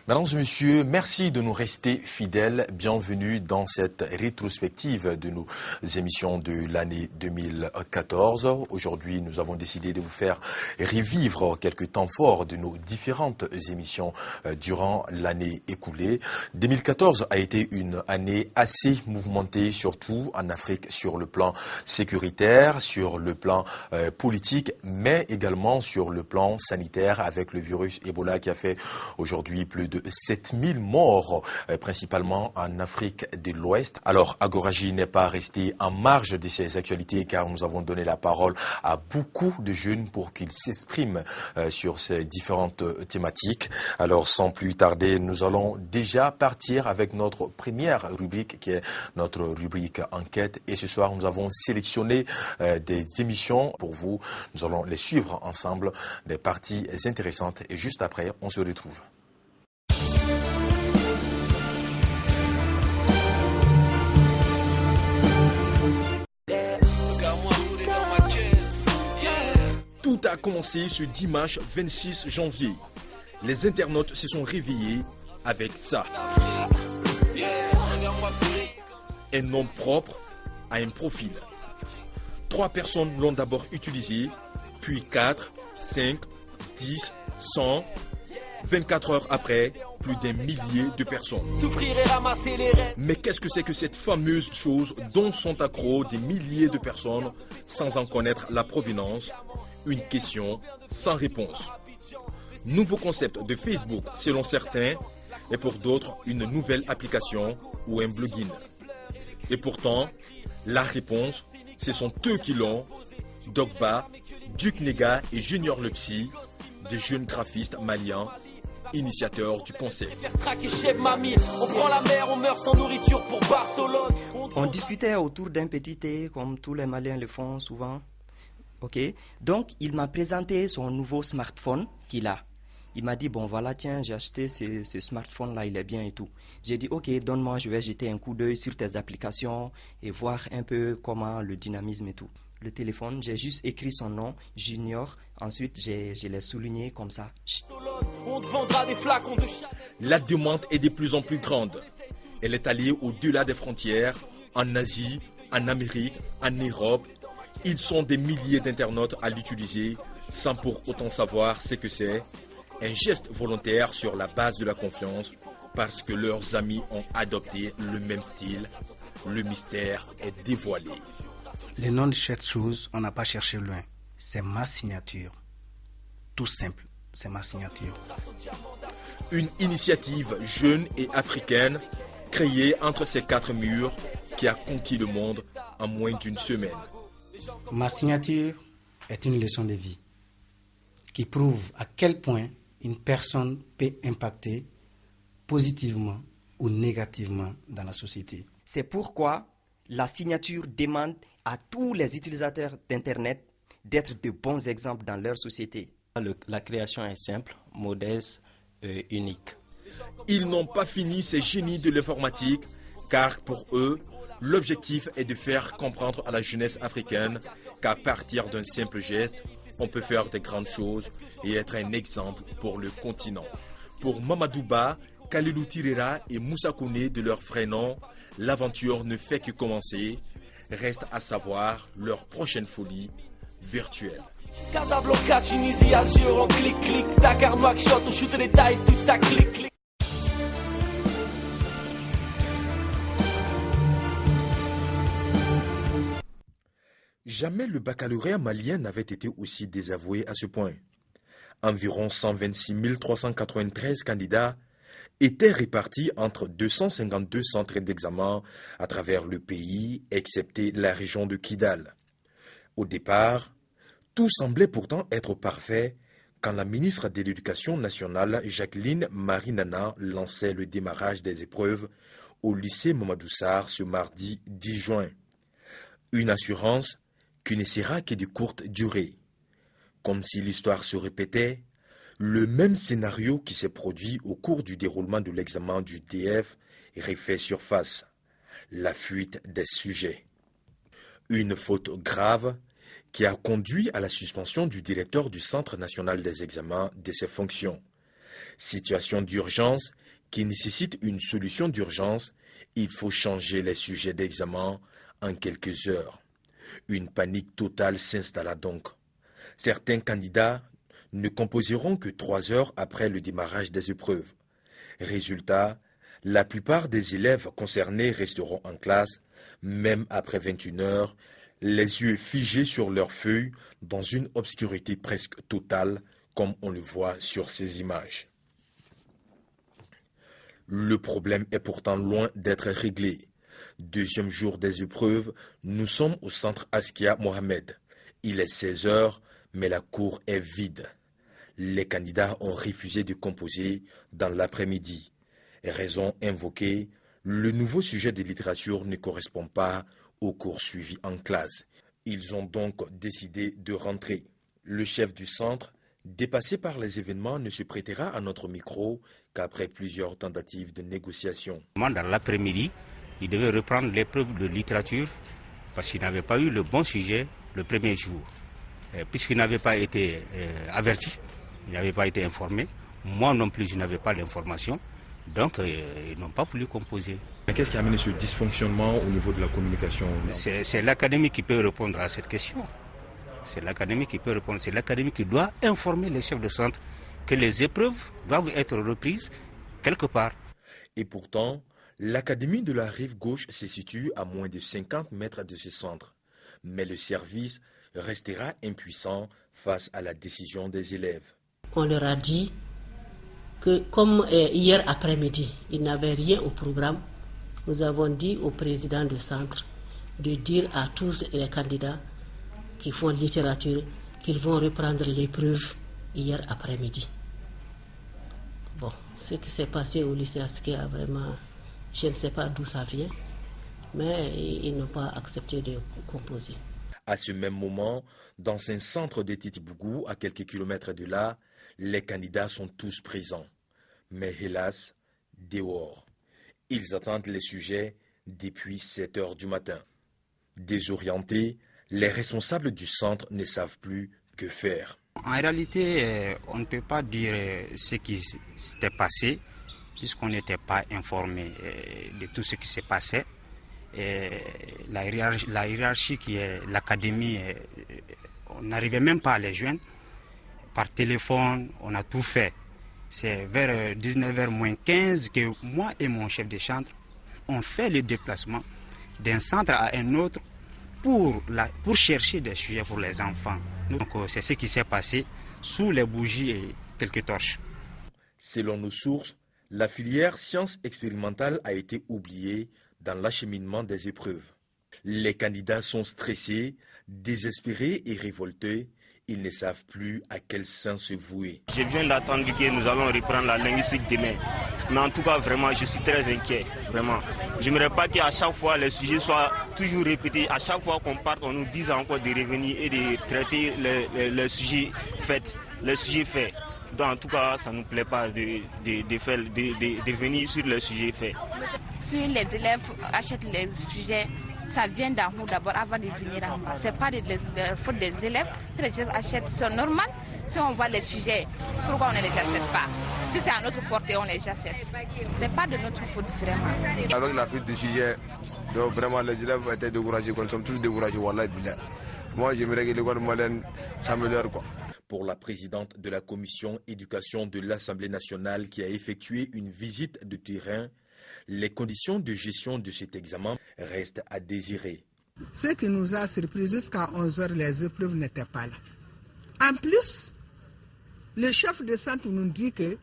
Mesdames et messieurs, merci de nous rester fidèles. Bienvenue dans cette rétrospective de nos émissions de l'année 2014. Aujourd'hui, nous avons décidé de vous faire revivre quelques temps forts de nos différentes émissions durant l'année écoulée. 2014 a été une année assez mouvementée, surtout en Afrique sur le plan sécuritaire, sur le plan politique, mais également sur le plan sanitaire avec le virus Ebola qui a fait aujourd'hui plus de 7000 morts, principalement en Afrique de l'Ouest. Alors, Agoraji n'est pas resté en marge de ces actualités car nous avons donné la parole à beaucoup de jeunes pour qu'ils s'expriment sur ces différentes thématiques. Alors, sans plus tarder, nous allons déjà partir avec notre première rubrique qui est notre rubrique enquête. Et ce soir, nous avons sélectionné des émissions pour vous. Nous allons les suivre ensemble, des parties intéressantes. Et juste après, on se retrouve. Tout a commencé ce dimanche 26 janvier. Les internautes se sont réveillés avec ça. Un nom propre à un profil. 3 personnes l'ont d'abord utilisé, puis 4, 5, 10, 100. 24 heures après, plus d'un millier de personnes. Mais qu'est-ce que c'est que cette fameuse chose dont sont accros des milliers de personnes sans en connaître la provenance? Une question sans réponse. Nouveau concept de Facebook selon certains et pour d'autres une nouvelle application ou un plugin. Et pourtant, la réponse, ce sont eux qui l'ont, Dogba, Duke Nega et Junior Le Psy, des jeunes graphistes maliens, initiateurs du concept. On discutait autour d'un petit thé, comme tous les Maliens le font souvent. Okay. Donc, il m'a présenté son nouveau smartphone qu'il a. Il m'a dit, bon voilà, tiens, j'ai acheté ce smartphone-là, il est bien et tout. J'ai dit, ok, donne-moi, je vais jeter un coup d'œil sur tes applications et voir un peu comment le dynamisme et tout. Le téléphone, j'ai juste écrit son nom, Junior. Ensuite, je l'ai souligné comme ça. La demande est de plus en plus grande. Elle est allée au-delà des frontières, en Asie, en Amérique, en Europe. Ils sont des milliers d'internautes à l'utiliser sans pour autant savoir ce que c'est. Un geste volontaire sur la base de la confiance parce que leurs amis ont adopté le même style. Le mystère est dévoilé. Le nom de cette chose, on n'a pas cherché loin. C'est ma signature. Tout simple, c'est ma signature. Une initiative jeune et africaine créée entre ces 4 murs qui a conquis le monde en moins d'une semaine. Ma signature est une leçon de vie qui prouve à quel point une personne peut impacter positivement ou négativement dans la société. C'est pourquoi la signature demande à tous les utilisateurs d'Internet d'être de bons exemples dans leur société. La création est simple, modeste, unique. Ils n'ont pas fini ces génies de l'informatique car pour eux, l'objectif est de faire comprendre à la jeunesse africaine qu'à partir d'un simple geste, on peut faire de grandes choses et être un exemple pour le continent. Pour Mamadouba, Kalilou Tirera et Moussa Kone de leur vrai nom, l'aventure ne fait que commencer. Reste à savoir leur prochaine folie virtuelle. Casablanca, Tunisie, Alger, on clic, Dakar, Nouakchott, on shoot les tailles, tout ça clic. Jamais le baccalauréat malien n'avait été aussi désavoué à ce point. Environ 126 393 candidats étaient répartis entre 252 centres d'examen à travers le pays, excepté la région de Kidal. Au départ, tout semblait pourtant être parfait quand la ministre de l'Éducation nationale, Jacqueline Marie-Nana, lançait le démarrage des épreuves au lycée Mamadou Sarr ce mardi 10 juin. Une assurance qui ne sera que de courte durée. Comme si l'histoire se répétait, le même scénario qui s'est produit au cours du déroulement de l'examen du DF refait surface, la fuite des sujets. Une faute grave qui a conduit à la suspension du directeur du Centre national des examens de ses fonctions. Situation d'urgence qui nécessite une solution d'urgence, il faut changer les sujets d'examen en quelques heures. Une panique totale s'installa donc. Certains candidats ne composeront que 3 heures après le démarrage des épreuves. Résultat, la plupart des élèves concernés resteront en classe, même après 21 heures, les yeux figés sur leurs feuilles dans une obscurité presque totale, comme on le voit sur ces images. Le problème est pourtant loin d'être réglé. Deuxième jour des épreuves, nous sommes au centre Askia Mohamed. Il est 16 heures, mais la cour est vide. Les candidats ont refusé de composer dans l'après-midi. Raison invoquée, le nouveau sujet de littérature ne correspond pas aux cours suivis en classe. Ils ont donc décidé de rentrer. Le chef du centre, dépassé par les événements, ne se prêtera à notre micro qu'après plusieurs tentatives de négociation. Dans l'après-midi, il devait reprendre l'épreuve de littérature parce qu'il n'avait pas eu le bon sujet le premier jour. Puisqu'il n'avait pas été averti, il n'avait pas été informé, moi non plus je n'avais pas l'information, donc ils n'ont pas voulu composer. Mais qu'est-ce qui a amené ce dysfonctionnement au niveau de la communication? C'est l'académie qui peut répondre à cette question. C'est l'académie qui peut répondre, c'est l'académie qui doit informer les chefs de centre que les épreuves doivent être reprises quelque part. Et pourtant, l'académie de la rive gauche se situe à moins de 50 mètres de ce centre. Mais le service restera impuissant face à la décision des élèves. On leur a dit que comme hier après-midi, ils n'avaient rien au programme, nous avons dit au président du centre de dire à tous les candidats qui font littérature qu'ils vont reprendre l'épreuve hier après-midi. Bon, ce qui s'est passé au lycée Askia, vraiment, je ne sais pas d'où ça vient, mais ils n'ont pas accepté de composer. À ce même moment, dans un centre de Titibougou, à quelques kilomètres de là, les candidats sont tous présents. Mais hélas, dehors. Ils attendent les sujets depuis 7 heures du matin. Désorientés, les responsables du centre ne savent plus que faire. En réalité, on ne peut pas dire ce qui s'était passé, puisqu'on n'était pas informé de tout ce qui s'est passé. La hiérarchie qui est l'académie, on n'arrivait même pas à les joindre. Par téléphone, on a tout fait. C'est vers 19h moins 15 que moi et mon chef de centre, on fait le déplacement d'un centre à un autre pour chercher des sujets pour les enfants. Donc c'est ce qui s'est passé sous les bougies et quelques torches. Selon nos sources, la filière sciences expérimentales a été oubliée dans l'acheminement des épreuves. Les candidats sont stressés, désespérés et révoltés. Ils ne savent plus à quel sens se vouer. Je viens d'attendre que nous allons reprendre la linguistique demain. Mais en tout cas, vraiment, je suis très inquiet. Vraiment. Je n'aimerais pas qu'à chaque fois, les sujets soient toujours répétés. À chaque fois qu'on parte, on nous dise encore de revenir et de traiter les sujets faits. Les sujets faits. Donc, en tout cas, ça ne nous plaît pas de venir sur les sujets faits. Si les élèves achètent les sujets, ça vient d'en haut d'abord avant de venir en bas. Ce n'est pas de faute des élèves. Si les élèves achètent, c'est normal. Si on voit les sujets, pourquoi on ne les achète pas? Si c'est à notre portée, on les achète. Ce n'est pas de notre faute vraiment. Avec la fuite du sujet, donc vraiment les élèves étaient découragés. Nous sommes tous découragés. Moi, j'aimerais que l'école moderne s'améliore. Pour la présidente de la commission éducation de l'Assemblée nationale qui a effectué une visite de terrain, les conditions de gestion de cet examen restent à désirer. Ce qui nous a surpris, jusqu'à 11 heures, les épreuves n'étaient pas là. En plus, le chef de centre nous dit que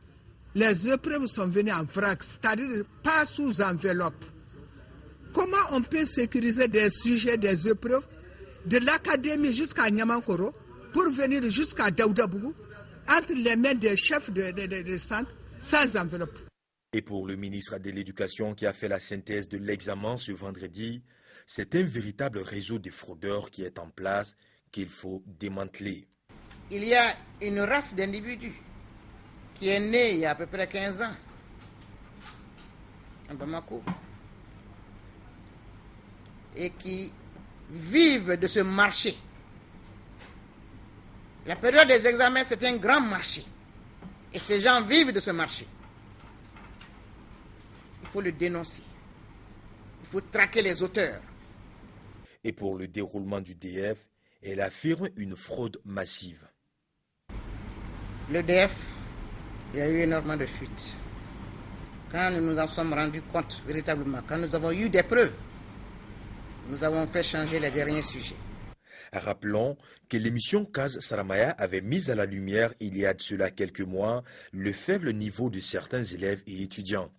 les épreuves sont venues en vrac, c'est-à-dire pas sous enveloppe. Comment on peut sécuriser des sujets, des épreuves de l'académie jusqu'à Niamankoro pour venir jusqu'à Daoudabougou entre les mains des chefs de centre sans enveloppe? Et pour le ministre de l'Éducation qui a fait la synthèse de l'examen ce vendredi, c'est un véritable réseau de fraudeurs qui est en place qu'il faut démanteler. Il y a une race d'individus qui est née il y a à peu près 15 ans à Bamako et qui vivent de ce marché. La période des examens, c'est un grand marché. Et ces gens vivent de ce marché. Il faut le dénoncer. Il faut traquer les auteurs. Et pour le déroulement du DF, elle affirme une fraude massive. L'EDF, il y a eu énormément de fuites. Quand nous nous en sommes rendus compte véritablement, quand nous avons eu des preuves, nous avons fait changer les derniers sujets. Rappelons que l'émission Kaz Saramaya avait mis à la lumière il y a de cela quelques mois le faible niveau de certains élèves et étudiants.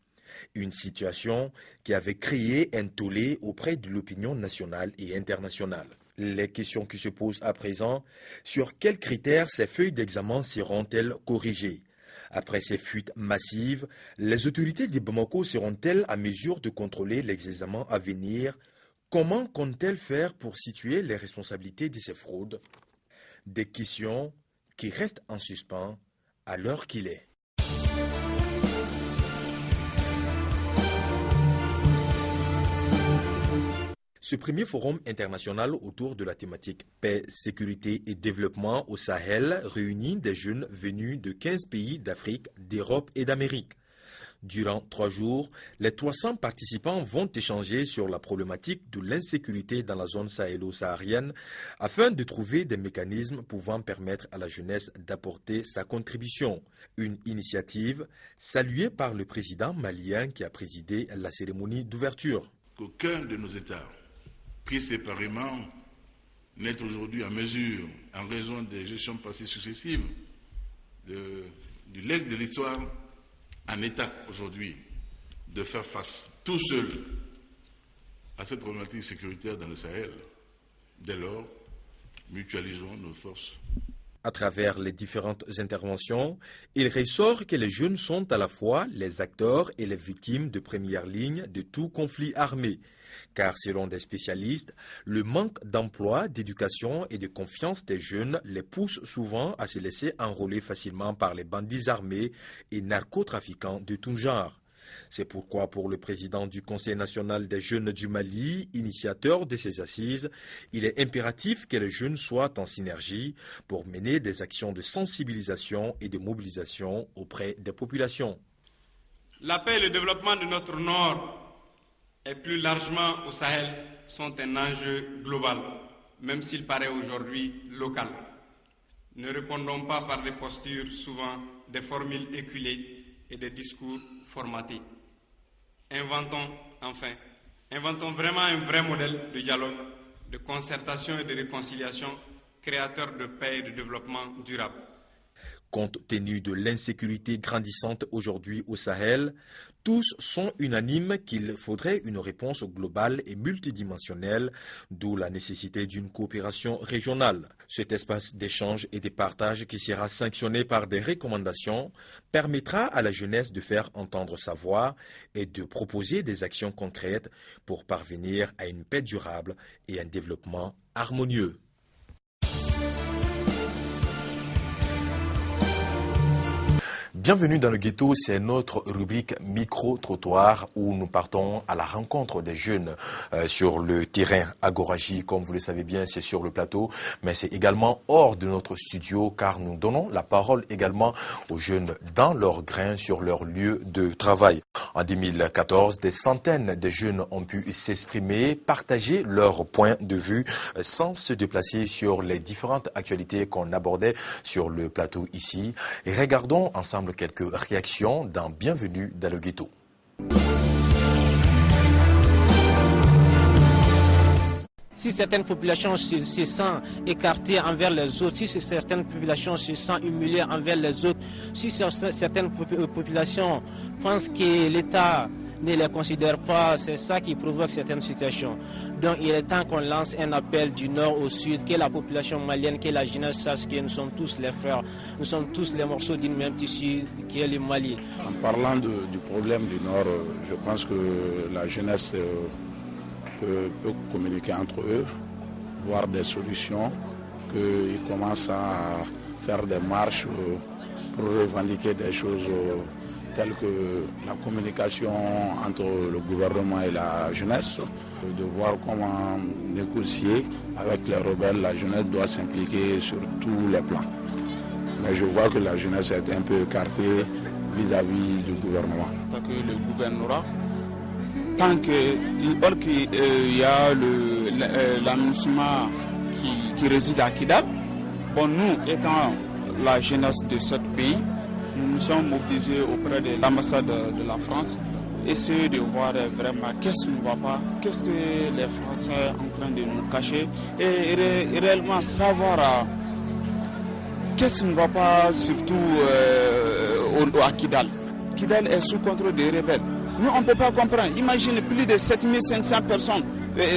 Une situation qui avait créé un tollé auprès de l'opinion nationale et internationale. Les questions qui se posent à présent, sur quels critères ces feuilles d'examen seront-elles corrigées? Après ces fuites massives, les autorités de Bamako seront-elles à mesure de contrôler les examens à venir? Comment comptent-elles faire pour situer les responsabilités de ces fraudes? Des questions qui restent en suspens à l'heure qu'il est. Ce premier forum international autour de la thématique paix, sécurité et développement au Sahel réunit des jeunes venus de 15 pays d'Afrique, d'Europe et d'Amérique. Durant 3 jours, les 300 participants vont échanger sur la problématique de l'insécurité dans la zone sahélo-saharienne afin de trouver des mécanismes pouvant permettre à la jeunesse d'apporter sa contribution. Une initiative saluée par le président malien qui a présidé la cérémonie d'ouverture. Qu'aucun de nos États, pris séparément, n'est aujourd'hui en mesure, en raison des gestions passées successives, du legs de l'histoire, en état aujourd'hui de faire face tout seul à cette problématique sécuritaire dans le Sahel. Dès lors, mutualisons nos forces. À travers les différentes interventions, il ressort que les jeunes sont à la fois les acteurs et les victimes de première ligne de tout conflit armé. Car selon des spécialistes, le manque d'emploi, d'éducation et de confiance des jeunes les pousse souvent à se laisser enrôler facilement par les bandits armés et narcotrafiquants de tout genre. C'est pourquoi pour le président du Conseil national des jeunes du Mali, initiateur de ces assises, il est impératif que les jeunes soient en synergie pour mener des actions de sensibilisation et de mobilisation auprès des populations. La paix et le développement de notre Nord et plus largement au Sahel sont un enjeu global, même s'il paraît aujourd'hui local. Ne répondons pas par des postures souvent des formules éculées et des discours formatés. Inventons vraiment un vrai modèle de dialogue, de concertation et de réconciliation, créateur de paix et de développement durable. Compte tenu de l'insécurité grandissante aujourd'hui au Sahel, tous sont unanimes qu'il faudrait une réponse globale et multidimensionnelle, d'où la nécessité d'une coopération régionale. Cet espace d'échange et de partage qui sera sanctionné par des recommandations permettra à la jeunesse de faire entendre sa voix et de proposer des actions concrètes pour parvenir à une paix durable et un développement harmonieux. Bienvenue dans le ghetto, c'est notre rubrique micro-trottoir où nous partons à la rencontre des jeunes sur le terrain Agoraji. Comme vous le savez bien, c'est sur le plateau, mais c'est également hors de notre studio car nous donnons la parole également aux jeunes dans leur grain sur leur lieu de travail. En 2014, des centaines de jeunes ont pu s'exprimer, partager leur point de vue sans se déplacer sur les différentes actualités qu'on abordait sur le plateau ici. Et regardons ensemble quelques réactions dans Bienvenue dans le ghetto. Si certaines populations se sentent écartées envers les autres, si certaines populations se sentent humiliées envers les autres, si certaines populations pensent que l'État ne les considère pas, c'est ça qui provoque certaines situations. Donc il est temps qu'on lance un appel du nord au sud, que la population malienne, que la jeunesse sache que nous sommes tous les frères, nous sommes tous les morceaux d'une même tissu qui est le Mali. En parlant du problème du nord, je pense que la jeunesse peut communiquer entre eux, voir des solutions, qu'ils commencent à faire des marches pour revendiquer des choses telles que la communication entre le gouvernement et la jeunesse, de voir comment négocier avec les rebelles. La jeunesse doit s'impliquer sur tous les plans. Mais je vois que la jeunesse est un peu écartée vis-à-vis du gouvernement. Tant que le gouvernement, tant qu'il y a l'aménagement qui réside à Kidal, bon, nous étant la jeunesse de ce pays, nous nous sommes mobilisés auprès de l'ambassade de la France, essayer de voir vraiment qu'est-ce qui ne va pas, qu'est-ce que les Français sont en train de nous cacher et réellement savoir qu'est-ce qui ne va pas, surtout à Kidal. Kidal est sous contrôle des rebelles. Nous, on ne peut pas comprendre. Imaginez plus de 7500 personnes,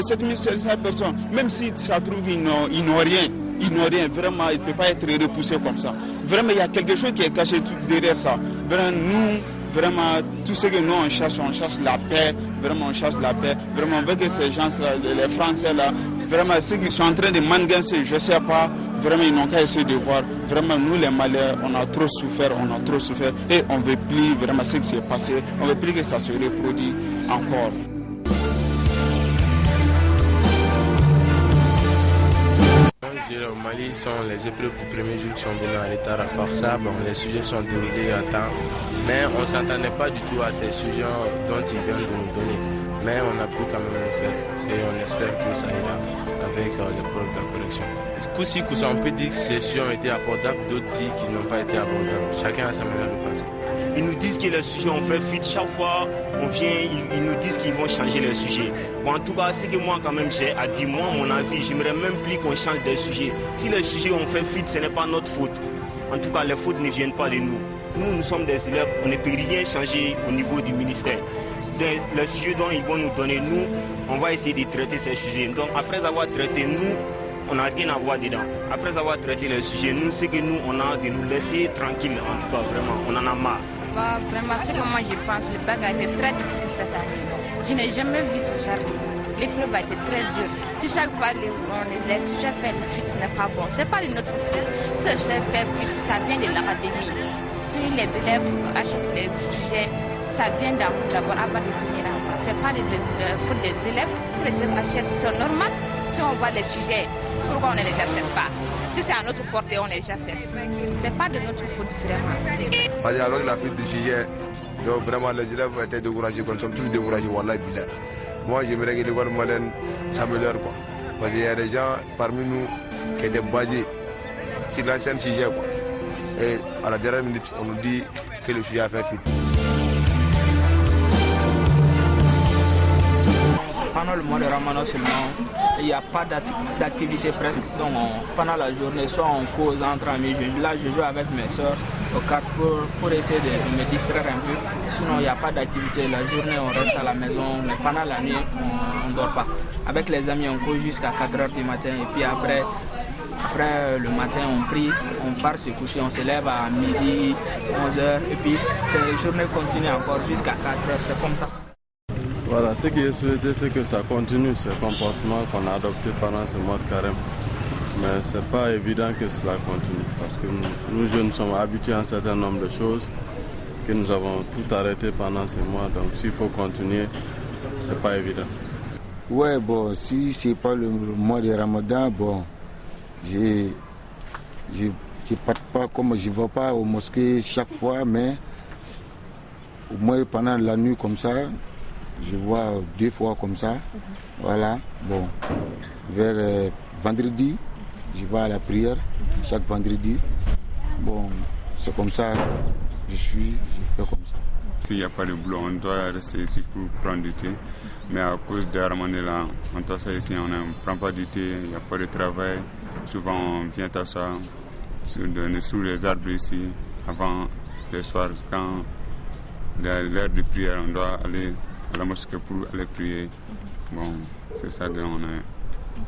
7500 personnes, même si ça trouve, ils n'ont rien. Ils n'ont rien, vraiment, il ne peut pas être repoussé comme ça. Vraiment, il y a quelque chose qui est caché derrière ça. Vraiment, nous, vraiment, tout ce que nous on cherche la paix. Vraiment, on cherche la paix. Vraiment, on veut que ces gens-là, les Français-là, vraiment, ceux qui sont en train de mangancer, je ne sais pas, vraiment, ils n'ont qu'à essayer de voir. Vraiment, nous, les Maliens, on a trop souffert. Et on ne veut plus vraiment ce qui s'est passé. On ne veut plus que ça se reproduise encore. Au Mali, sont les épreuves du premier jour qui sont venues en retard. À part ça, bon, les sujets sont déroulés à temps. Mais on ne s'attendait pas du tout à ces sujets dont ils viennent de nous donner. Mais on a pu quand même le faire. Et on espère que ça ira avec l'épreuve de la correction. Coup-ci, coup-ça, on peut dire que les sujets ont été abordables, d'autres disent qu'ils n'ont pas été abordables. Chacun a sa manière de passer. Ils nous disent que les sujets ont fait fuite. Chaque fois on vient, ils nous disent qu'ils vont changer les sujets. Bon, en tout cas, c'est que moi quand même j'ai à dire moi mon avis. J'aimerais même plus qu'on change des sujets. Si les sujets ont fait fuite, ce n'est pas notre faute. En tout cas, les fautes ne viennent pas de nous. Nous sommes des élèves, on ne peut rien changer au niveau du ministère. Les sujets dont ils vont nous donner, nous, on va essayer de traiter ces sujets. Donc après avoir traité, nous, on n'a rien à voir dedans. Après avoir traité les sujets, nous, c'est que nous, on a de nous laisser tranquilles. En tout cas, vraiment, on en a marre. Bah, vraiment, ce que moi je pense, le bac a été très difficile cette année. Je n'ai jamais vu ce genre de bac. L'épreuve a été très dure. Si chaque fois les sujets font le fuite, ce n'est pas bon. Ce n'est pas de notre faute. Si les sujets font fuite, ça vient de l'académie. Si les élèves achètent les sujets, ça vient d'abord avant de venir en bas. Ce n'est pas de faute des élèves. Si les élèves achètent, c'est normal. Si on voit les sujets, pourquoi on ne les achète pas? Si c'est à notre portée, on les achète. Ce n'est pas de notre faute vraiment. Parce qu'avec la fuite du sujet, donc vraiment les élèves étaient découragés, nous sommes tous découragés. Moi j'aimerais que l'école malienne s'améliore. Parce qu'il y a des gens parmi nous qui étaient basés sur l'ancien sujet. Et à la dernière minute, on nous dit que le sujet a fait fuite. Pendant le mois de Ramadan seulement, il n'y a pas d'activité presque. Donc pendant la journée, soit on cause entre amis. Là, je joue avec mes soeurs au cartes pour essayer de me distraire un peu. Sinon, il n'y a pas d'activité. La journée, on reste à la maison. Mais pendant la nuit, on ne dort pas. Avec les amis, on court jusqu'à 4h du matin. Et puis après le matin, on prie, on part se coucher. On se lève à midi, 11h. Et puis, cette journée continue encore jusqu'à 4h. C'est comme ça. Voilà, ce qui est souhaité, c'est que ça continue, ce comportement qu'on a adopté pendant ce mois de carême. Mais ce n'est pas évident que cela continue, parce que nous jeunes sommes habitués à un certain nombre de choses, que nous avons tout arrêté pendant ce mois. Donc s'il faut continuer, ce n'est pas évident. Ouais, bon, si ce n'est pas le mois de Ramadan, bon, je ne vais pas aux mosquées chaque fois, mais au moins pendant la nuit comme ça, je vois 2 fois comme ça. Voilà. Bon. Vers vendredi, je vais à la prière chaque vendredi. Bon, c'est comme ça. Je fais comme ça. S'il n'y a pas de boulot, on doit rester ici pour prendre du thé. Mais à cause de Ramadan, là, on s'assoit ici, on ne prend pas du thé, il n'y a pas de travail. Souvent, on vient s'asseoir sous les arbres ici, avant le soir, quand l'heure de prière, on doit aller à la mosquée pour aller prier. Bon, c'est ça qu'on a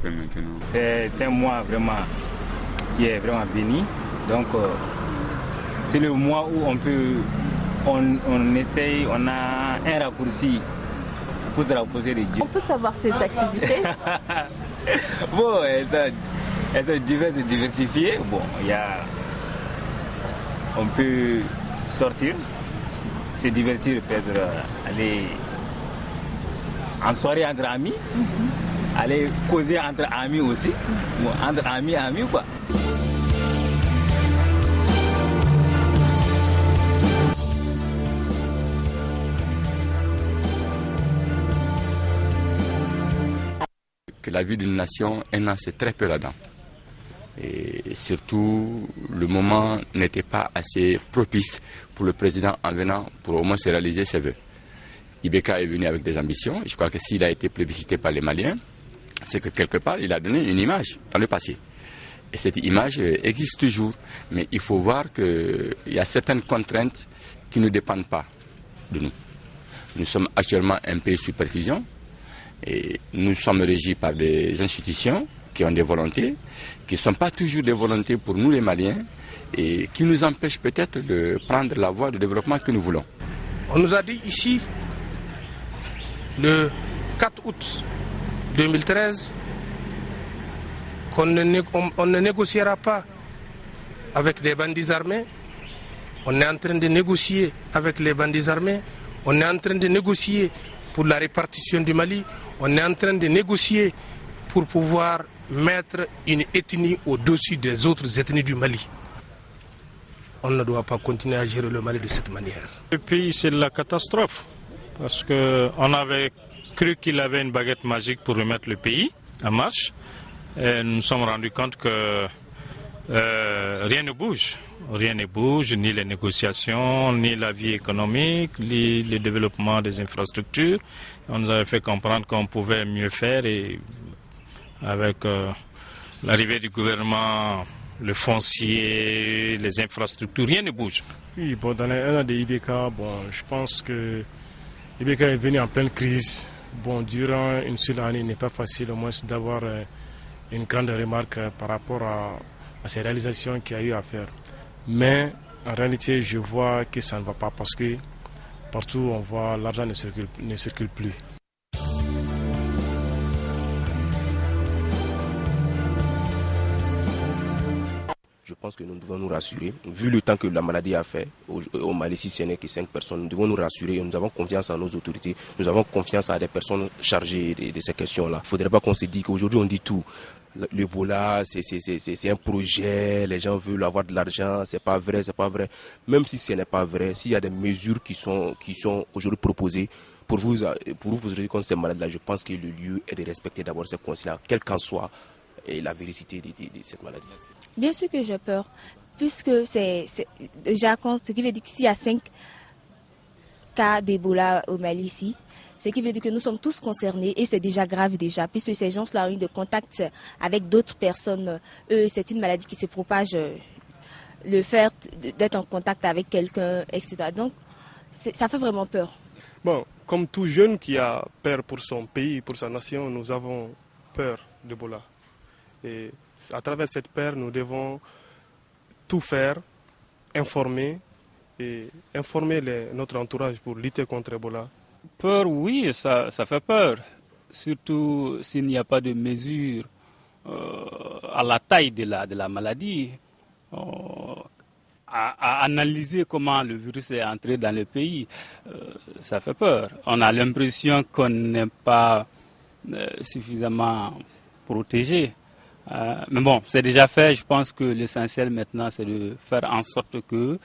fait maintenant. C'est un mois vraiment qui est vraiment béni. Donc, c'est le mois où on essaye, on a un raccourci pour se reposer de Dieu. On peut savoir ces activités? Bon, elles sont diverses et diversifiées. Bon, on peut sortir, se divertir, peut-être aller en soirée entre amis, aller causer entre amis aussi, entre amis quoi. la vie d'une nation, c'est très peu là-dedans. Et surtout, le moment n'était pas assez propice pour le président en venant pour au moins se réaliser ses vœux. Ibeka est venu avec des ambitions. Je crois que s'il a été plébiscité par les Maliens, c'est que quelque part, il a donné une image dans le passé. Et cette image existe toujours. Mais il faut voir qu'il y a certaines contraintes qui ne dépendent pas de nous. Nous sommes actuellement un pays sous perfusion et nous sommes régis par des institutions qui ont des volontés, qui ne sont pas toujours des volontés pour nous les Maliens et qui nous empêchent peut-être de prendre la voie de développement que nous voulons. On nous a dit ici, le 4 août 2013, qu'on ne négociera pas avec des bandits armés. On est en train de négocier avec les bandits armés. On est en train de négocier pour la répartition du Mali. On est en train de négocier pour pouvoir mettre une ethnie au-dessus des autres ethnies du Mali. On ne doit pas continuer à gérer le Mali de cette manière. Le pays, c'est la catastrophe. Parce qu'on avait cru qu'il avait une baguette magique pour remettre le pays en marche. Et nous nous sommes rendus compte que rien ne bouge. Rien ne bouge, ni les négociations, ni la vie économique, ni le développement des infrastructures. On nous avait fait comprendre qu'on pouvait mieux faire et avec l'arrivée du gouvernement, le foncier, les infrastructures, rien ne bouge. Oui, bon, dans les 1 an de Ibeka, je pense que Ibeka est venu en pleine crise. Bon, durant une seule année, il n'est pas facile au moins d'avoir une grande remarque par rapport à ces réalisations qu'il y a eu à faire. Mais en réalité, je vois que ça ne va pas parce que partout on voit l'argent ne circule plus. Je pense que nous devons nous rassurer. Vu le temps que la maladie a fait au Mali, si ce n'est que 5 personnes, nous devons nous rassurer et nous avons confiance en nos autorités. Nous avons confiance à des personnes chargées de ces questions-là. Il ne faudrait pas qu'on se dise qu'aujourd'hui on dit tout. L'Ebola, c'est un projet, les gens veulent avoir de l'argent, c'est pas vrai, c'est pas vrai. Même si ce n'est pas vrai, s'il y a des mesures qui sont aujourd'hui proposées pour vous poser contre ces malades-là, je pense que le lieu est de respecter d'abord ces consignes-là, quelle qu'en soit la véracité de cette maladie. Bien sûr que j'ai peur, puisque c'est déjà ce qui veut dire que s'il y a 5 cas d'Ebola au Mali ici, ce qui veut dire que nous sommes tous concernés et c'est déjà grave déjà, puisque ces gens-là ont eu de contact avec d'autres personnes. Eux, c'est une maladie qui se propage, le fait d'être en contact avec quelqu'un, etc. Donc, ça fait vraiment peur. Bon, comme tout jeune qui a peur pour son pays, pour sa nation, nous avons peur d'Ebola. Et à travers cette peur, nous devons tout faire, informer notre entourage pour lutter contre Ebola. Peur, oui, ça fait peur. Surtout s'il n'y a pas de mesures à la taille de la maladie. À analyser comment le virus est entré dans le pays, ça fait peur. On a l'impression qu'on n'est pas suffisamment protégé. Mais bon, c'est déjà fait. Je pense que l'essentiel maintenant, c'est de faire en sorte que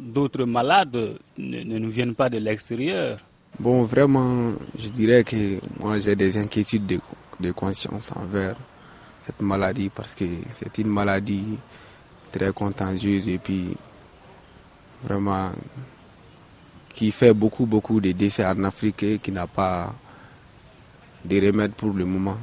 d'autres malades ne nous viennent pas de l'extérieur. Bon, vraiment, je dirais que moi j'ai des inquiétudes de conscience envers cette maladie parce que c'est une maladie très contagieuse et puis vraiment qui fait beaucoup de décès en Afrique et qui n'a pas de remède pour le moment.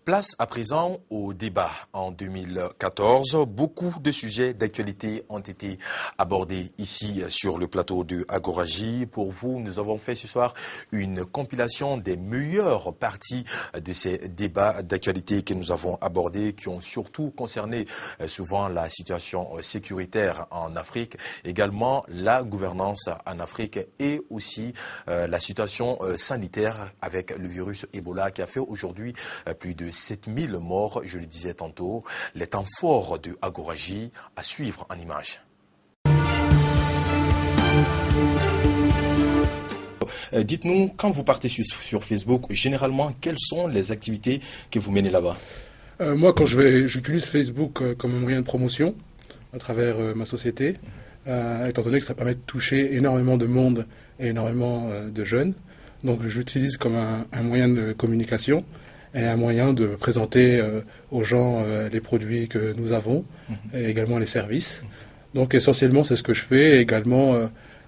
Place à présent au débat. En 2014, beaucoup de sujets d'actualité ont été abordés ici sur le plateau de Agoraji. Pour vous, nous avons fait ce soir une compilation des meilleures parties de ces débats d'actualité que nous avons abordés, qui ont surtout concerné souvent la situation sécuritaire en Afrique, également la gouvernance en Afrique et aussi la situation sanitaire avec le virus Ebola qui a fait aujourd'hui plus de 7000 morts, je le disais tantôt. Les temps forts de Agoraji à suivre en images. Dites-nous, quand vous partez sur Facebook, généralement, quelles sont les activités que vous menez là-bas? Moi, quand j'utilise Facebook comme moyen de promotion à travers ma société, étant donné que ça permet de toucher énormément de monde et énormément de jeunes. Donc j'utilise comme un moyen de communication et un moyen de présenter aux gens les produits que nous avons et également les services. Donc essentiellement c'est ce que je fais. Et également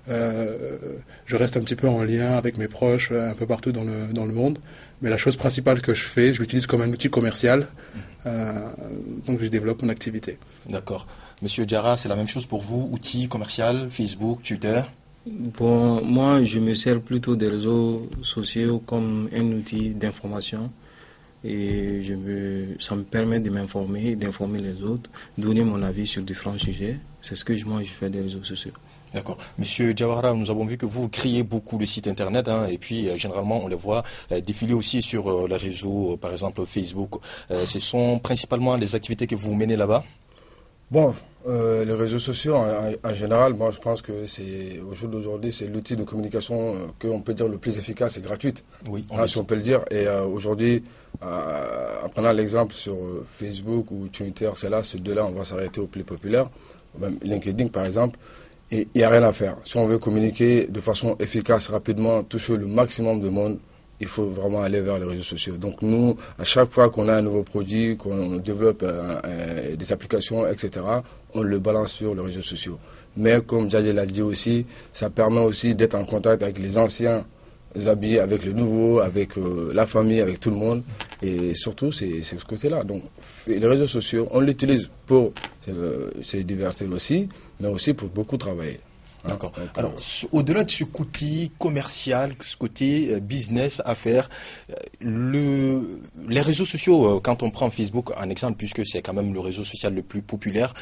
je reste un petit peu en lien avec mes proches un peu partout dans le monde. Mais la chose principale que je fais, je l'utilise comme un outil commercial. Donc je développe mon activité. D'accord. Monsieur Diarra, c'est la même chose pour vous, outil commercial, Facebook, Twitter? Bon, moi, je me sers plutôt des réseaux sociaux comme un outil d'information. Et ça me permet de m'informer, d'informer les autres, donner mon avis sur différents sujets. C'est ce que moi je fais des réseaux sociaux. D'accord. Monsieur Diawara, nous avons vu que vous créez beaucoup de sites internet et puis généralement on les voit défiler aussi sur les réseaux, par exemple Facebook. Ce sont principalement les activités que vous menez là-bas? Bon, les réseaux sociaux en général, moi je pense que au jour d'aujourd'hui, c'est l'outil de communication qu'on peut dire le plus efficace et gratuite. Oui, si on peut le dire. Et aujourd'hui, en prenant l'exemple sur Facebook ou Twitter, ces deux-là, on va s'arrêter aux plus populaires. Même LinkedIn par exemple. Et il n'y a rien à faire. Si on veut communiquer de façon efficace, rapidement, toucher le maximum de monde, il faut vraiment aller vers les réseaux sociaux. Donc nous, à chaque fois qu'on a un nouveau produit, qu'on développe des applications, etc., on le balance sur les réseaux sociaux. Mais comme Djadje l'a dit aussi, ça permet aussi d'être en contact avec les anciens habillés, avec les nouveaux, avec la famille, avec tout le monde. Et surtout, c'est ce côté-là. Donc les réseaux sociaux, on l'utilise pour se divertir aussi, mais aussi pour beaucoup travailler. D'accord. Alors, au-delà de ce côté commercial, ce côté business, affaires, les réseaux sociaux, quand on prend Facebook en exemple, puisque c'est quand même le réseau social le plus populaire,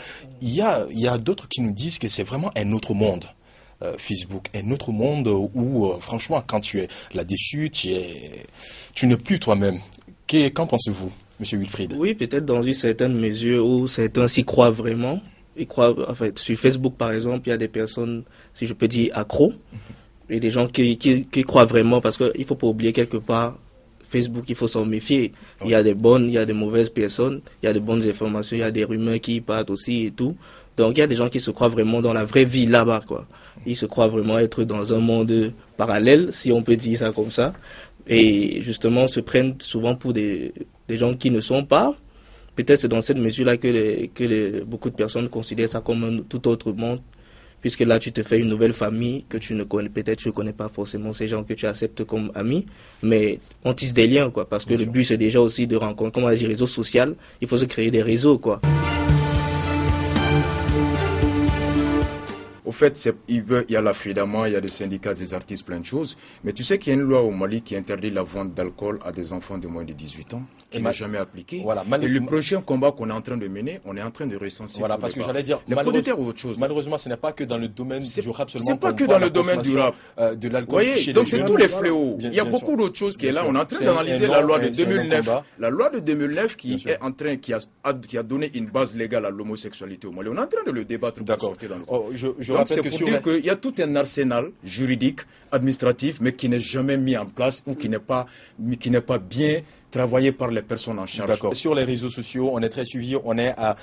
il y a d'autres qui nous disent que c'est vraiment un autre monde. Facebook, un autre monde où, franchement, quand tu es là-dessus, tu n'es plus toi-même. Qu'en pensez-vous, Monsieur Wilfried? Oui, peut-être dans une certaine mesure où certains s'y croient vraiment. Ils croient, en fait, sur Facebook, par exemple, il y a des personnes, si je peux dire, accros, et des gens qui croient vraiment, parce qu'il ne faut pas oublier quelque part, Facebook, il faut s'en méfier. Il y a des bonnes, il y a des mauvaises personnes, il y a de bonnes informations, il y a des rumeurs qui partent aussi et tout. Donc il y a des gens qui se croient vraiment dans la vraie vie là-bas, quoi. Ils se croient vraiment être dans un monde parallèle, si on peut dire ça comme ça. Et justement, se prennent souvent pour des gens qui ne sont pas. Peut-être c'est dans cette mesure-là que beaucoup de personnes considèrent ça comme un tout autre monde, puisque là tu te fais une nouvelle famille que tu ne connais, peut-être tu ne connais pas forcément ces gens que tu acceptes comme amis, mais on tisse des liens, quoi, parce que le but c'est déjà aussi de rencontrer, comme on a dit, réseau social, il faut se créer des réseaux, quoi. Au fait, il y a l'affidament, il y a des syndicats des artistes, plein de choses. Mais tu sais qu'il y a une loi au Mali qui interdit la vente d'alcool à des enfants de moins de 18 ans, qui n'est jamais appliquée. Voilà, et le prochain combat qu'on est en train de mener, on est en train de recenser. Voilà, parce que j'allais dire, malheureusement, ce n'est pas que dans le domaine du rap seulement. C'est pas que dans le domaine du rap. De l'alcool. Donc c'est tous les fléaux. Il y a beaucoup d'autres choses qui est là. On est en train d'analyser la loi de 2009. La loi de 2009 qui est en train, qui a donné une base légale à l'homosexualité au Mali. On est en train de le débattre pour sortir dans le Donc c'est pour dire qu'il y a tout un arsenal juridique, administratif, mais qui n'est jamais mis en place ou qui n'est pas bien travaillé par les personnes en charge. D'accord. Sur les réseaux sociaux, on est très suivi. On est à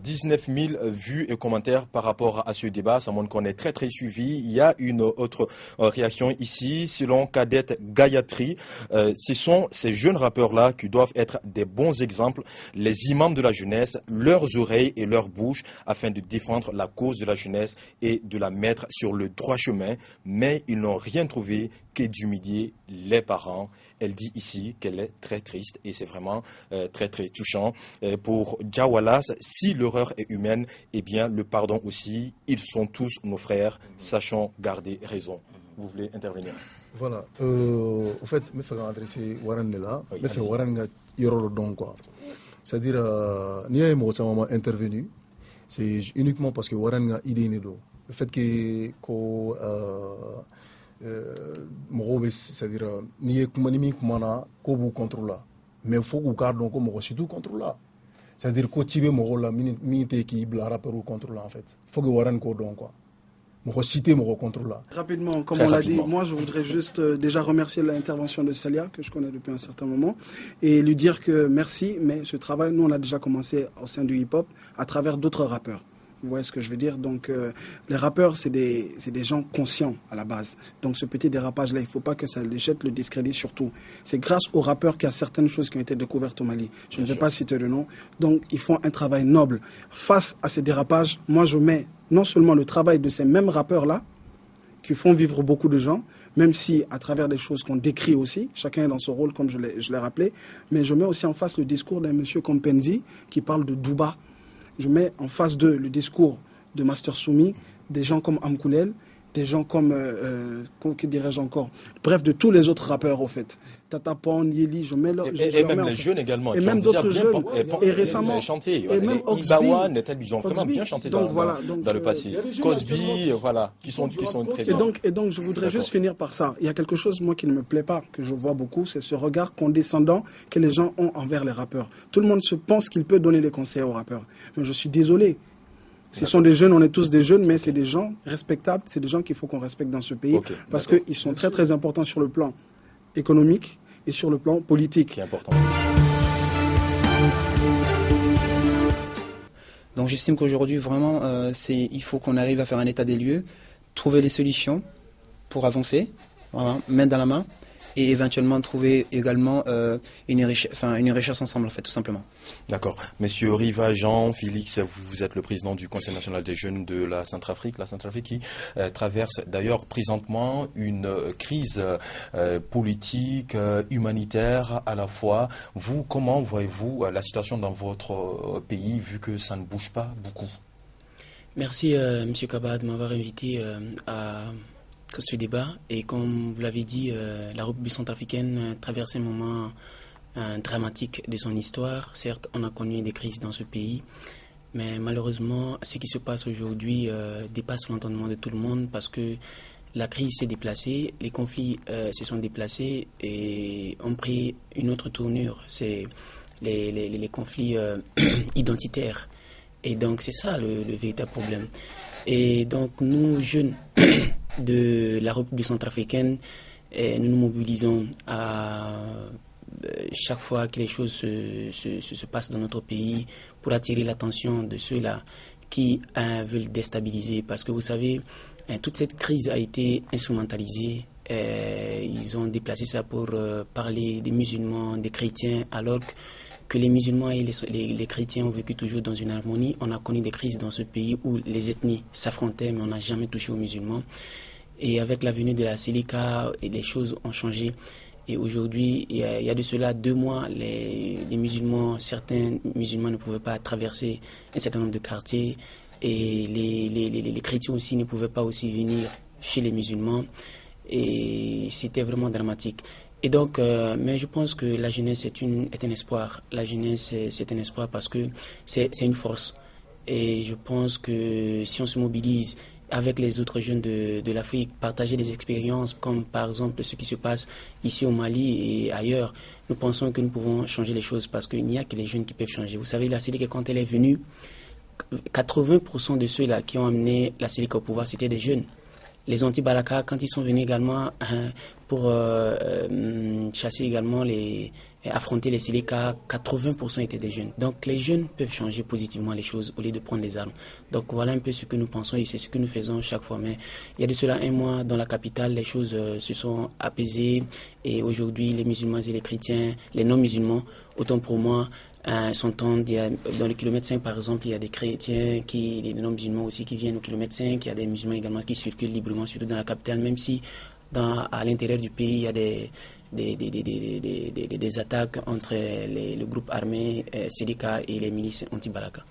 19 000 vues et commentaires par rapport à ce débat. Ça montre qu'on est très très suivi. Il y a une autre réaction ici. Selon Kadette Gayatri, ce sont ces jeunes rappeurs-là qui doivent être des bons exemples, les imams de la jeunesse, leurs oreilles et leurs bouches, afin de défendre la cause de la jeunesse et de la mettre sur le droit chemin. Mais ils n'ont rien trouvé que d'humilier les parents. Elle dit ici qu'elle est très triste et c'est vraiment très très touchant. Pour Diawalas, si l'horreur est humaine, eh bien le pardon aussi. Ils sont tous nos frères, sachons garder raison. Vous voulez intervenir? Voilà. Au fait, je vais adresser Warren là. Je vais Warren quoi. C'est-à-dire, n'y a pas intervenu. C'est uniquement parce que Warren a idée le fait que c'est-à-dire ni kumani kumana ko bu contrôle mais faut que garde donc mo surtout contrôle c'est-à-dire ko tibe mo la minute qui bla rapport au contrôle en fait faut que waran ko donc quoi mo citer mo contrôle. Rapidement, comme on l'a dit, moi je voudrais juste déjà remercier l'intervention de Salia que je connais depuis un certain moment et lui dire que merci, mais ce travail nous on a déjà commencé au sein du hip-hop à travers d'autres rappeurs. Vous voyez ce que je veux dire? Donc, les rappeurs, c'est des gens conscients à la base. Donc, ce petit dérapage-là, il ne faut pas que ça les jette le discrédit surtout. C'est grâce aux rappeurs qu'il y a certaines choses qui ont été découvertes au Mali. Je ne vais pas citer le nom. Donc, ils font un travail noble. Face à ces dérapages, moi, je mets non seulement le travail de ces mêmes rappeurs-là, qui font vivre beaucoup de gens, même si à travers des choses qu'on décrit aussi, chacun est dans son rôle, comme je l'ai rappelé, mais je mets aussi en face le discours d'un monsieur comme Penzi, qui parle de Douba. Je mets en face d'eux le discours de Master Soumi, des gens comme Amkoulel, des gens comme, que dirais-je encore, bref, de tous les autres rappeurs, au fait. Tata Pon, Yeli, je mets leur... Et même les jeunes également. Et même d'autres jeunes. Et récemment... chanté. Et même Ibawa, ils ont vraiment bien chanté dans le passé. Cosby, voilà, qui sont très bien. Et donc, je voudrais juste finir par ça. Il y a quelque chose, moi, qui ne me plaît pas, que je vois beaucoup, c'est ce regard condescendant que les gens ont envers les rappeurs. Tout le monde se pense qu'il peut donner des conseils aux rappeurs. Mais je suis désolé. Ce sont des jeunes, on est tous des jeunes, mais c'est des gens respectables, c'est des gens qu'il faut qu'on respecte dans ce pays, parce qu'ils sont très très importants sur le plan économique et sur le plan politique. C'est important. Donc j'estime qu'aujourd'hui, vraiment, il faut qu'on arrive à faire un état des lieux, trouver les solutions pour avancer, voilà, main dans la main, et éventuellement trouver également une richesse ensemble, en fait, tout simplement. D'accord. Monsieur Riva Jean-Félix, vous êtes le président du Conseil national des jeunes de la Centrafrique qui traverse d'ailleurs présentement une crise politique, humanitaire à la fois. Vous, comment voyez-vous la situation dans votre pays, vu que ça ne bouge pas beaucoup? Merci, Monsieur Kaba, de m'avoir invité à ce débat. Et comme vous l'avez dit, la République centrafricaine traverse un moment dramatique de son histoire. Certes, on a connu des crises dans ce pays, mais malheureusement, ce qui se passe aujourd'hui dépasse l'entendement de tout le monde, parce que la crise s'est déplacée, les conflits se sont déplacés et ont pris une autre tournure. C'est les conflits identitaires. Et donc, c'est ça le véritable problème. Et donc, nous, jeunes de la République centrafricaine, nous nous mobilisons à chaque fois que les choses se passent dans notre pays pour attirer l'attention de ceux-là qui veulent déstabiliser. Parce que vous savez, toute cette crise a été instrumentalisée. Ils ont déplacé ça pour parler des musulmans, des chrétiens, alors que les musulmans et les chrétiens ont vécu toujours dans une harmonie. On a connu des crises dans ce pays où les ethnies s'affrontaient, mais on n'a jamais touché aux musulmans. Et avec la venue de la Selika, les choses ont changé. Et aujourd'hui, il y a de cela 2 mois, les musulmans, certains musulmans ne pouvaient pas traverser un certain nombre de quartiers. Et les chrétiens aussi ne pouvaient pas aussi venir chez les musulmans. Et c'était vraiment dramatique. Et donc, mais je pense que la jeunesse est un espoir. La jeunesse, c'est un espoir parce que c'est une force. Et je pense que si on se mobilise avec les autres jeunes de l'Afrique, partager des expériences comme par exemple ce qui se passe ici au Mali et ailleurs, nous pensons que nous pouvons changer les choses, parce qu'il n'y a que les jeunes qui peuvent changer. Vous savez, la Selika, quand elle est venue, 80% de ceux-là qui ont amené la Selika au pouvoir, c'était des jeunes. Les anti-Balaka, quand ils sont venus également pour chasser également affronter les Selika, 80% étaient des jeunes. Donc les jeunes peuvent changer positivement les choses au lieu de prendre les armes. Donc voilà un peu ce que nous pensons et c'est ce que nous faisons chaque fois. Mais il y a de cela 1 mois, dans la capitale, les choses se sont apaisées et aujourd'hui les musulmans et les chrétiens, les non-musulmans, autant pour moi, s'entendent. Dans le kilomètre 5 par exemple, il y a des chrétiens, des non-musulmans aussi qui viennent au kilomètre 5, il y a des musulmans également qui circulent librement, surtout dans la capitale, même si à l'intérieur du pays il y a des attaques entre le groupe armé Selika et les milices anti-Balaka.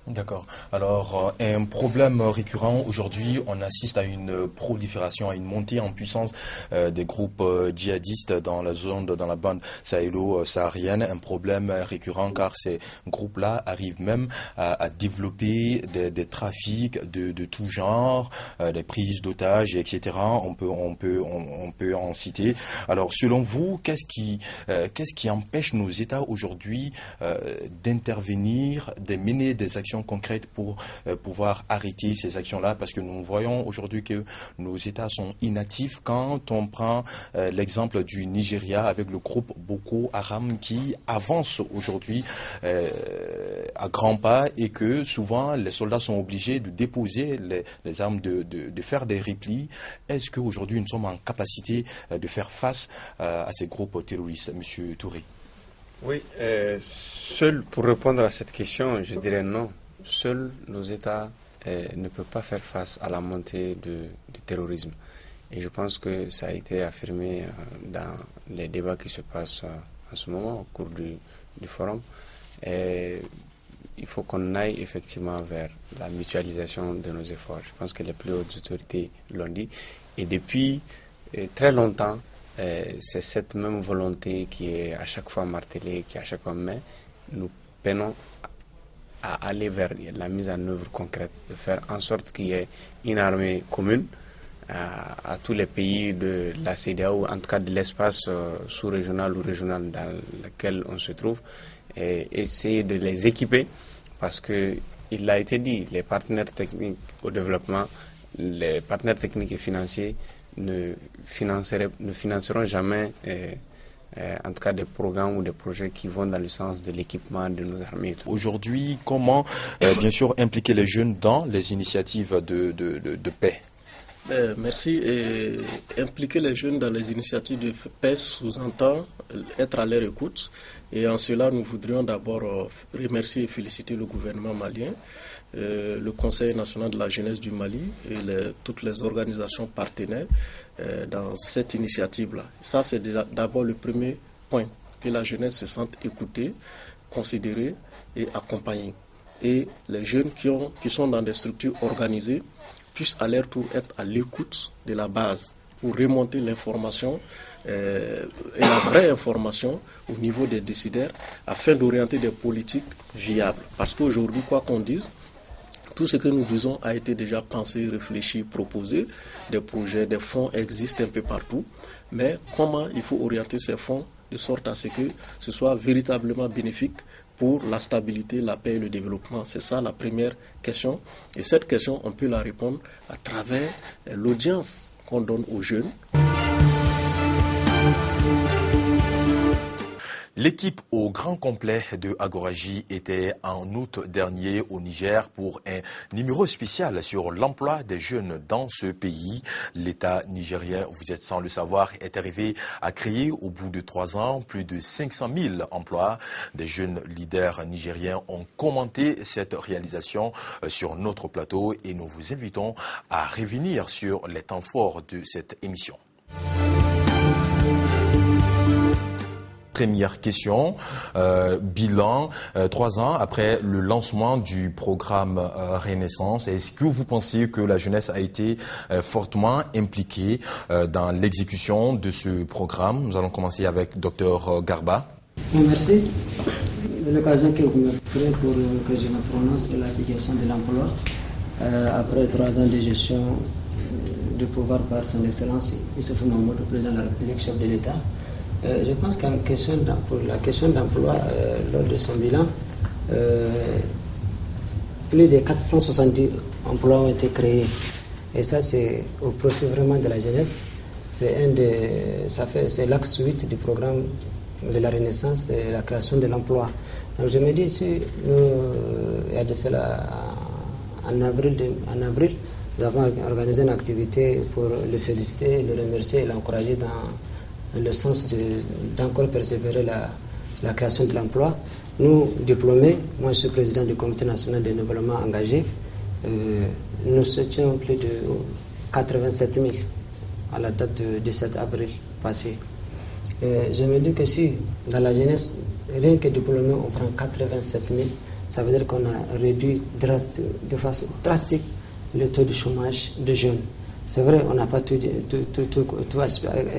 D'accord. Alors, un problème récurrent aujourd'hui, on assiste à une prolifération, à une montée en puissance des groupes djihadistes dans la zone, dans la bande sahélo-saharienne. Un problème récurrent car ces groupes-là arrivent même à développer des trafics de tout genre, des prises d'otages, etc. On peut en citer. Alors, selon vous, qu'est-ce qui empêche nos États aujourd'hui d'intervenir, de mener des actions actions concrètes pour pouvoir arrêter ces actions-là? Parce que nous voyons aujourd'hui que nos États sont inactifs. Quand on prend l'exemple du Nigeria avec le groupe Boko Haram qui avance aujourd'hui à grands pas et que souvent les soldats sont obligés de déposer les armes, de faire des replis. Est-ce qu'aujourd'hui nous sommes en capacité de faire face à ces groupes terroristes, Monsieur Touré? Oui, seul pour répondre à cette question, je dirais non. Seuls nos États ne peuvent pas faire face à la montée du terrorisme. Et je pense que ça a été affirmé dans les débats qui se passent en ce moment au cours du forum. Et il faut qu'on aille effectivement vers la mutualisation de nos efforts. Je pense que les plus hautes autorités l'ont dit. Et depuis très longtemps, c'est cette même volonté qui est à chaque fois martelée, qui à chaque fois met, nous peinons à aller vers la mise en œuvre concrète, de faire en sorte qu'il y ait une armée commune à tous les pays de la CEDEAO, en tout cas de l'espace sous-régional ou régional dans lequel on se trouve, et essayer de les équiper, parce que il a été dit, les partenaires techniques au développement, les partenaires techniques et financiers ne financeront jamais en tout cas des programmes ou des projets qui vont dans le sens de l'équipement de nos armées. Aujourd'hui, comment bien sûr impliquer les jeunes dans les initiatives de paix? Merci. Et impliquer les jeunes dans les initiatives de paix sous-entend être à leur écoute. Et en cela, nous voudrions d'abord remercier et féliciter le gouvernement malien, le Conseil national de la jeunesse du Mali et toutes les organisations partenaires dans cette initiative-là. Ça, c'est d'abord le premier point, que la jeunesse se sente écoutée, considérée et accompagnée. Et les jeunes qui sont dans des structures organisées puissent à leur tour être à l'écoute de la base pour remonter l'information et la vraie information au niveau des décideurs afin d'orienter des politiques viables. Parce qu'aujourd'hui, quoi qu'on dise, tout ce que nous disons a été déjà pensé, réfléchi, proposé. Des projets, des fonds existent un peu partout. Mais comment il faut orienter ces fonds de sorte à ce que ce soit véritablement bénéfique pour la stabilité, la paix et le développement? C'est ça la première question. Et cette question, on peut la répondre à travers l'audience qu'on donne aux jeunes. L'équipe au grand complet de Agoraji était en août dernier au Niger pour un numéro spécial sur l'emploi des jeunes dans ce pays. L'État nigérien, vous êtes sans le savoir, est arrivé à créer au bout de 3 ans plus de 500 000 emplois. Des jeunes leaders nigériens ont commenté cette réalisation sur notre plateau et nous vous invitons à revenir sur les temps forts de cette émission. Première question, bilan, 3 ans après le lancement du programme Renaissance, est-ce que vous pensez que la jeunesse a été fortement impliquée dans l'exécution de ce programme? Nous allons commencer avec Dr Garba. Merci de l'occasion que vous me prenez pour que je me prononce sur la situation de l'emploi. Après 3 ans de gestion de pouvoir par son excellence Issoufou Mahamadou, président de la République, chef de l'État, je pense qu'en question la question d'emploi, lors de son bilan, plus de 470 emplois ont été créés. Et ça, c'est au profit vraiment de la jeunesse. C'est l'axe 8 du programme de la Renaissance, c'est la création de l'emploi. Donc je me dis, il y a de cela, en avril, nous avons organisé une activité pour le féliciter, le remercier et l'encourager dans le sens d'encore persévérer la création de l'emploi. Nous, diplômés, moi je suis président du Comité national de développement engagé, nous étions plus de 87 000 à la date du 17 avril passé. Je me dis que si dans la jeunesse, rien que diplômés, on prend 87 000, ça veut dire qu'on a réduit de façon drastique le taux de chômage des jeunes. C'est vrai, on n'a pas tout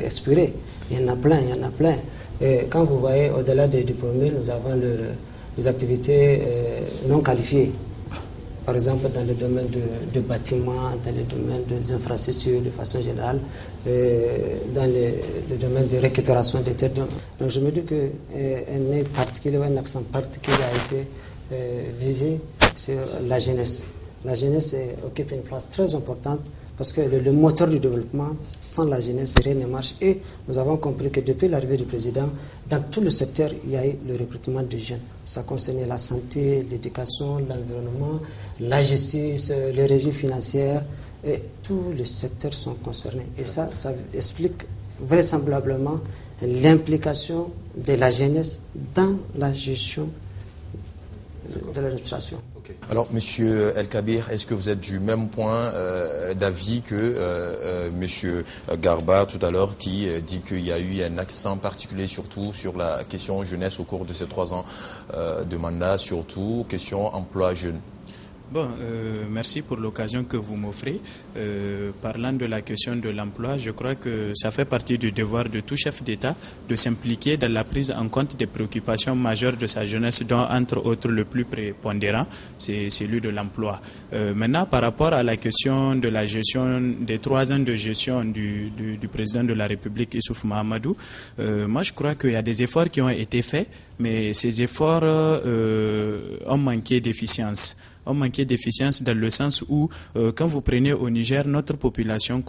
expiré. Il y en a plein. Et quand vous voyez, au-delà des diplômés, nous avons les activités non qualifiées. Par exemple, dans le domaine de bâtiments, dans le domaine des infrastructures de façon générale, dans le domaine de récupération des terres. Donc je me dis qu'un accent particulier a été visé sur la jeunesse. La jeunesse occupe une place très importante parce que le moteur du développement, sans la jeunesse, rien ne marche. Et nous avons compris que depuis l'arrivée du président, dans tout le secteur, il y a eu le recrutement des jeunes. Ça concernait la santé, l'éducation, l'environnement, la justice, les régies financières, et tous les secteurs sont concernés. Et ça explique vraisemblablement l'implication de la jeunesse dans la gestion de l'administration. Okay. Alors, Monsieur El Kabir, est-ce que vous êtes du même point d'avis que Monsieur Garba tout à l'heure, qui dit qu'il y a eu un accent particulier surtout sur la question jeunesse au cours de ces 3 ans de mandat, surtout question emploi jeune? Bon, merci pour l'occasion que vous m'offrez. Parlant de la question de l'emploi, je crois que ça fait partie du devoir de tout chef d'État de s'impliquer dans la prise en compte des préoccupations majeures de sa jeunesse, dont entre autres le plus prépondérant, c'est celui de l'emploi. Maintenant, par rapport à la question de la gestion, des 3 ans de gestion du président de la République, Issoufou Mahamadou, moi je crois qu'il y a des efforts qui ont été faits, mais ces efforts ont manqué d'efficience. Ont manqué d'efficience dans le sens où, quand vous prenez au Niger, notre population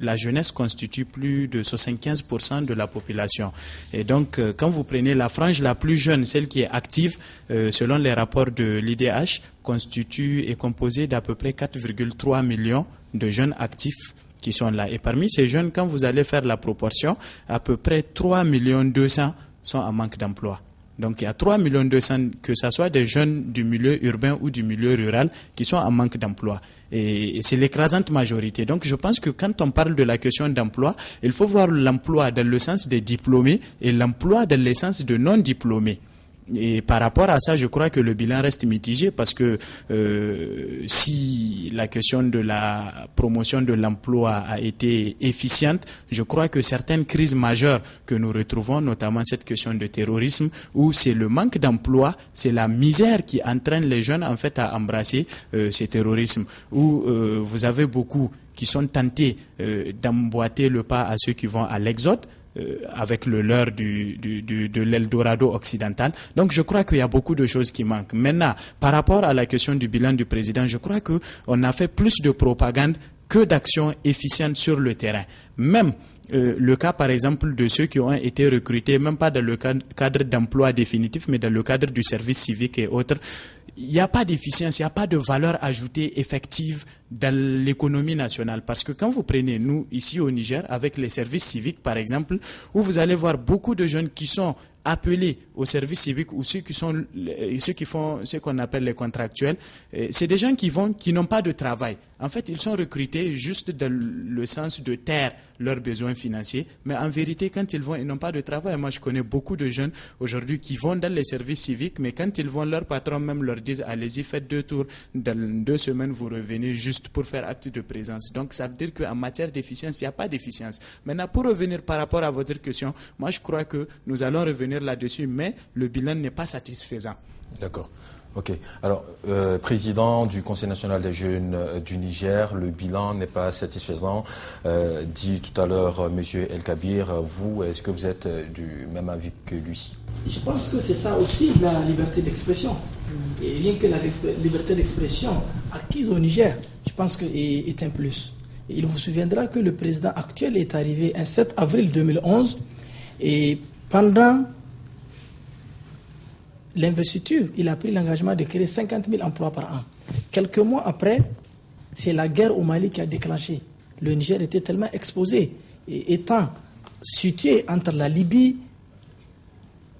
la jeunesse constitue plus de 75% de la population. Et donc, quand vous prenez la frange la plus jeune, celle qui est active, selon les rapports de l'IDH, est composée d'à peu près 4,3 millions de jeunes actifs qui sont là. Et parmi ces jeunes, quand vous allez faire la proportion, à peu près 3,2 millions sont en manque d'emploi. Donc il y a 3,2 millions, que ce soit des jeunes du milieu urbain ou du milieu rural, qui sont en manque d'emploi. Et c'est l'écrasante majorité. Donc je pense que quand on parle de la question d'emploi, il faut voir l'emploi dans le sens des diplômés et l'emploi dans le sens de non-diplômés. Et par rapport à ça, je crois que le bilan reste mitigé parce que si la question de la promotion de l'emploi a été efficiente, je crois que certaines crises majeures que nous retrouvons, notamment cette question de terrorisme, où c'est le manque d'emploi, c'est la misère qui entraîne les jeunes en fait à embrasser ces terrorismes, où vous avez beaucoup qui sont tentés d'emboîter le pas à ceux qui vont à l'exode, avec le leurre de l'Eldorado occidental. Donc je crois qu'il y a beaucoup de choses qui manquent. Maintenant, par rapport à la question du bilan du président, je crois qu'on a fait plus de propagande que d'actions efficientes sur le terrain. Même le cas, par exemple, de ceux qui ont été recrutés, même pas dans le cadre d'emploi définitif, mais dans le cadre du service civique et autres, il n'y a pas d'efficience, il n'y a pas de valeur ajoutée effective dans l'économie nationale. Parce que quand vous prenez, nous, ici au Niger, avec les services civiques, par exemple, où vous allez voir beaucoup de jeunes qui sont appelés au service civique ou ceux qui font ce qu'on appelle les contractuels, c'est des gens qui n'ont pas de travail. En fait, ils sont recrutés juste dans le sens de taire leurs besoins financiers, mais en vérité, quand ils vont, ils n'ont pas de travail. Moi, je connais beaucoup de jeunes aujourd'hui qui vont dans les services civiques, mais quand ils vont, leur patron même leur dit allez-y, faites 2 tours, dans 2 semaines, vous revenez juste pour faire acte de présence. Donc, ça veut dire qu'en matière d'efficience, il n'y a pas d'efficience. Maintenant, pour revenir par rapport à votre question, moi, je crois que nous allons revenir là-dessus, mais le bilan n'est pas satisfaisant. D'accord. Ok. Alors, président du Conseil national des jeunes du Niger, le bilan n'est pas satisfaisant. Dit tout à l'heure M. El Kabir, vous, est-ce que vous êtes du même avis que lui? Je pense que c'est ça aussi la liberté d'expression. Et rien que la liberté d'expression acquise au Niger, je pense est un plus. Et il vous souviendra que le président actuel est arrivé un 7 avril 2011 et pendant l'investiture, il a pris l'engagement de créer 50 000 emplois par an. Quelques mois après, c'est la guerre au Mali qui a déclenché. Le Niger était tellement exposé, et étant situé entre la Libye,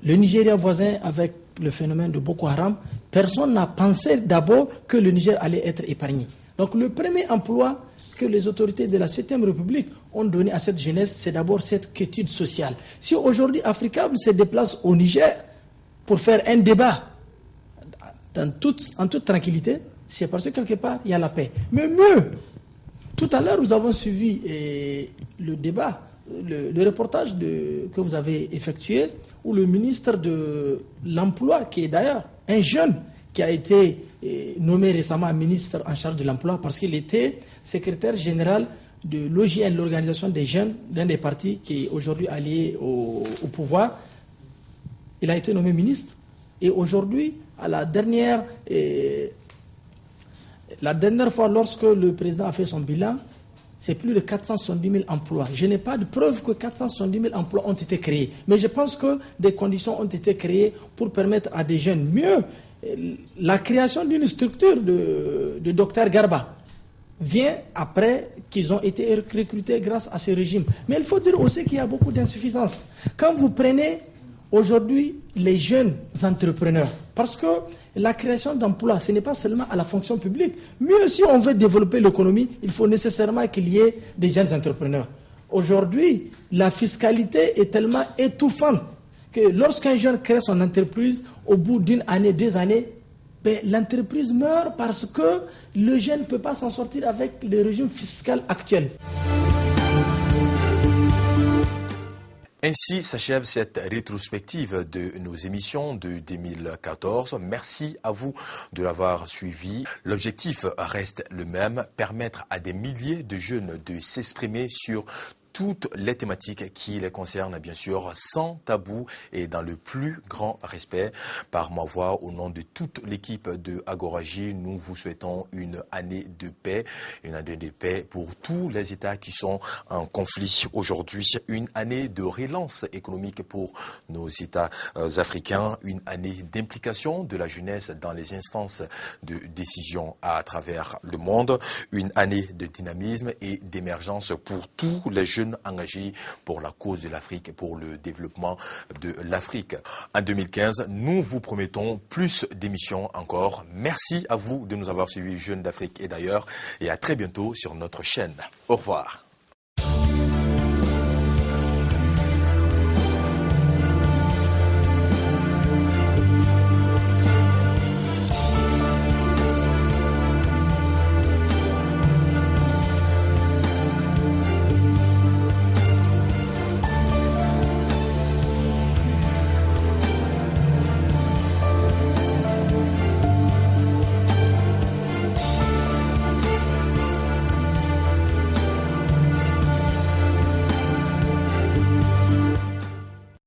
le Nigeria voisin avec le phénomène de Boko Haram, personne n'a pensé d'abord que le Niger allait être épargné. Donc le premier emploi que les autorités de la 7e République ont donné à cette jeunesse, c'est d'abord cette quiétude sociale. Si aujourd'hui Africable se déplace au Niger pour faire un débat en toute tranquillité, c'est parce que quelque part, il y a la paix. Mais mieux, tout à l'heure, nous avons suivi le débat, le reportage que vous avez effectué, où le ministre de l'Emploi, qui est d'ailleurs un jeune qui a été nommé récemment ministre en charge de l'emploi, parce qu'il était secrétaire général de l'OJN, l'organisation des jeunes, d'un des partis qui est aujourd'hui allié au pouvoir. Il a été nommé ministre. Et aujourd'hui, à la dernière fois, lorsque le président a fait son bilan, c'est plus de 470 000 emplois. Je n'ai pas de preuve que 470 000 emplois ont été créés. Mais je pense que des conditions ont été créées pour permettre à des jeunes mieux. La création d'une structure de Dr Garba vient après qu'ils ont été recrutés grâce à ce régime. Mais il faut dire aussi qu'il y a beaucoup d'insuffisances. Quand vous prenez aujourd'hui les jeunes entrepreneurs, parce que la création d'emplois, ce n'est pas seulement à la fonction publique. Mieux, si on veut développer l'économie, il faut nécessairement qu'il y ait des jeunes entrepreneurs. Aujourd'hui, la fiscalité est tellement étouffante que lorsqu'un jeune crée son entreprise, au bout d'une année, 2 années, l'entreprise meurt parce que le jeune ne peut pas s'en sortir avec le régime fiscal actuel. Ainsi s'achève cette rétrospective de nos émissions de 2014. Merci à vous de l'avoir suivi. L'objectif reste le même, permettre à des milliers de jeunes de s'exprimer sur toutes les thématiques qui les concernent, bien sûr, sans tabou et dans le plus grand respect. Par ma voix, au nom de toute l'équipe de Agoraji, nous vous souhaitons une année de paix pour tous les États qui sont en conflit aujourd'hui, une année de relance économique pour nos États africains, une année d'implication de la jeunesse dans les instances de décision à travers le monde, une année de dynamisme et d'émergence pour tous les jeunes engagés pour la cause de l'Afrique, pour le développement de l'Afrique. En 2015, nous vous promettons plus d'émissions encore. Merci à vous de nous avoir suivis, Jeunes d'Afrique et d'ailleurs, et à très bientôt sur notre chaîne. Au revoir.